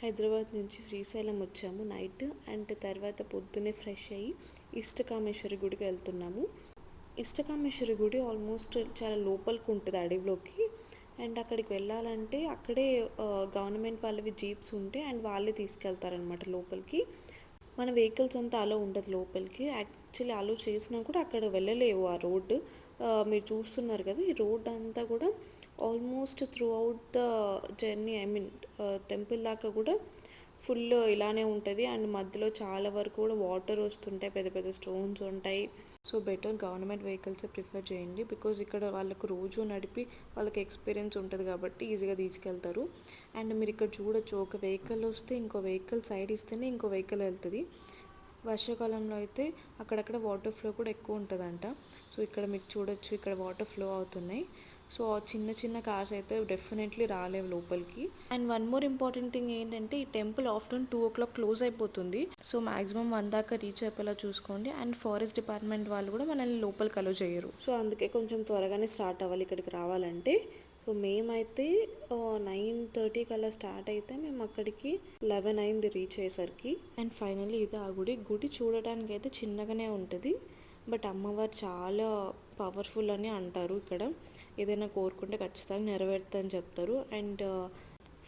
హైదరాబాద్ నుంచి శ్రీశైలం వచ్చాము night. And తర్వాత పొద్దున్నే ఫ్రెష్ అయ్యి ఇష్టకామేశ్వరి గుడికి వెళ్తున్నాము. ఇష్టకామేశ్వరి గుడి ఆల్మోస్ట్ చాలా లోపలికి ఉంటుంది అడవిలోకి. అండ్ అక్కడికి వెళ్ళాలంటే అక్కడే గవర్నమెంట్ వాళ్ళవి జీప్స్ ఉంటాయి అండ్ వాళ్ళే తీసుకెళ్తారనమాట లోపలికి. మన వెహికల్స్ అంతా అలో ఉండదు లోపలికి. యాక్చువల్లీ అలో చేసినా కూడా అక్కడ వెళ్ళలేవు ఆ రోడ్డు. మీరు చూస్తున్నారు కదా, ఈ రోడ్ అంతా కూడా almost through out the journey, I mean temple దాకా కూడా ఫుల్ ఇలానే ఉంటుంది. అండ్ మధ్యలో చాలా వరకు కూడా వాటర్ వస్తుంటాయి, పెద్ద పెద్ద స్టోన్స్ ఉంటాయి. సో బెటర్ గవర్నమెంట్ వెహికల్సే ప్రిఫర్ చేయండి, బికాజ్ ఇక్కడ వాళ్ళకు రోజు నడిపి వాళ్ళకి ఎక్స్పీరియన్స్ ఉంటుంది కాబట్టి ఈజీగా తీసుకెళ్తారు. అండ్ మీరు ఇక్కడ చూడొచ్చు, ఒక వెహికల్ వస్తే ఇంకో వెహికల్ సైడ్ ఇస్తేనే ఇంకో వెహికల్ వెళ్తుంది. వర్షాకాలంలో అయితే అక్కడక్కడ వాటర్ ఫ్లో కూడా ఎక్కువ ఉంటుందంట. సో ఇక్కడ మీకు చూడొచ్చు, ఇక్కడ వాటర్ ఫ్లో అవుతున్నాయి. సో చిన్న చిన్న కార్స్ అయితే డెఫినెట్లీ రాలేవు లోపలికి. And one more important thing ఏంటంటే, ఈ టెంపుల్ ఆఫ్టర్నూన్ 2 o'clock క్లోజ్ అయిపోతుంది. సో మ్యాక్సిమం 1 దాకా రీచ్ అయిపోయేలా చూసుకోండి. అండ్ ఫారెస్ట్ డిపార్ట్మెంట్ వాళ్ళు కూడా మనల్ని లోపలికి అలో చేయరు. సో అందుకే కొంచెం త్వరగానే స్టార్ట్ అవ్వాలి ఇక్కడికి రావాలంటే. సో మేమైతే 9:30 అలా స్టార్ట్ అయితే మేము అక్కడికి 11 అయింది రీచ్ అయ్యేసరికి. అండ్ ఫైనల్లీ ఇది ఆ గుడి చూడడానికి అయితే చిన్నగానే ఉంటుంది, బట్ అమ్మవారు చాలా పవర్ఫుల్ అని అంటారు. ఇక్కడ ఏదైనా కోరుకుంటే ఖచ్చితంగా నెరవేరుతుందని చెప్తారు. అండ్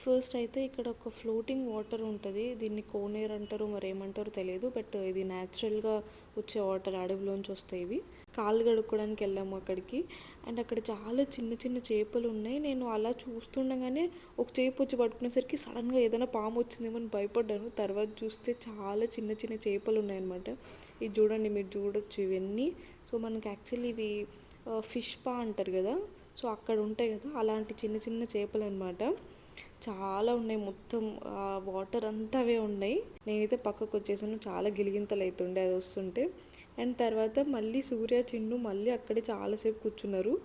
ఫస్ట్ అయితే ఇక్కడ ఒక ఫ్లోటింగ్ వాటర్ ఉంటుంది, దీన్ని కోనేరు అంటారు, మరి ఏమంటారో తెలియదు, బట్ ఇది న్యాచురల్గా వచ్చే వాటర్, అడవిలోంచి వస్తాయి ఇవి. కాళ్ళు కడుక్కోవడానికి వెళ్ళాము అక్కడికి. అండ్ అక్కడ చాలా చిన్న చిన్న చేపలు ఉన్నాయి. నేను అలా చూస్తుండగానే ఒక చేప వచ్చి పట్టుకునేసరికి సడన్గా ఏదైనా పాము వచ్చిందేమో అని భయపడ్డాను. తర్వాత చూస్తే చాలా చిన్న చిన్న చేపలు ఉన్నాయన్నమాట. ఇది చూడండి, మీరు చూడొచ్చు ఇవన్నీ. సో మనకి యాక్చువల్లీ ఇవి ఫిష్ పా అంటారు కదా, సో అక్కడ ఉంటాయి కదా, అలాంటి చిన్న చిన్న చేపలు అనమాట. చాలా ఉన్నాయి, మొత్తం వాటర్ అంతా అవే ఉన్నాయి. నేనైతే పక్కకు వచ్చేసాను, చాలా గిలిగింతలు అవుతుండే అది వస్తుంటే. అండ్ తర్వాత మళ్ళీ సూర్య చిన్ను మళ్ళీ అక్కడే చాలాసేపు కూర్చున్నారు.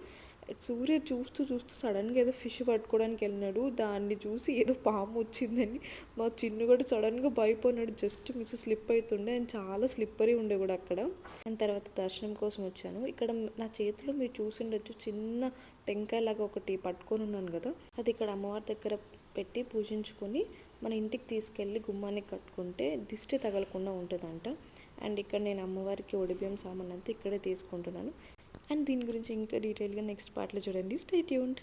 సూర్య చూస్తూ చూస్తూ సడన్గా ఏదో ఫిష్ పట్టుకోవడానికి వెళ్ళినాడు. దాన్ని చూసి ఏదో పాము వచ్చిందని మా చిన్ను కూడా సడన్గా భయపోయినాడు, జస్ట్ మిస్ స్లిప్ అవుతుండే. అండ్ చాలా స్లిప్పరీ ఉండే కూడా అక్కడ. అండ్ తర్వాత దర్శనం కోసం వచ్చాను. ఇక్కడ నా చేతిలో మీరు చూసిండొచ్చు, చిన్న టెంకాయ లాగా ఒకటి పట్టుకొని ఉన్నాను కదా, అది ఇక్కడ అమ్మవారి దగ్గర పెట్టి పూజించుకొని మన ఇంటికి తీసుకెళ్ళి గుమ్మానికి కట్టుకుంటే దిష్టి తగలకుండా ఉంటుందంట. అండ్ ఇక్కడ నేను అమ్మవారికి ఒడిబియ్యం సామాన్ అంతా ఇక్కడే తీసుకుంటున్నాను. అండ్ దీని గురించి ఇంకా డీటెయిల్గా నెక్స్ట్ పార్ట్లో చూడండి. Stay tuned.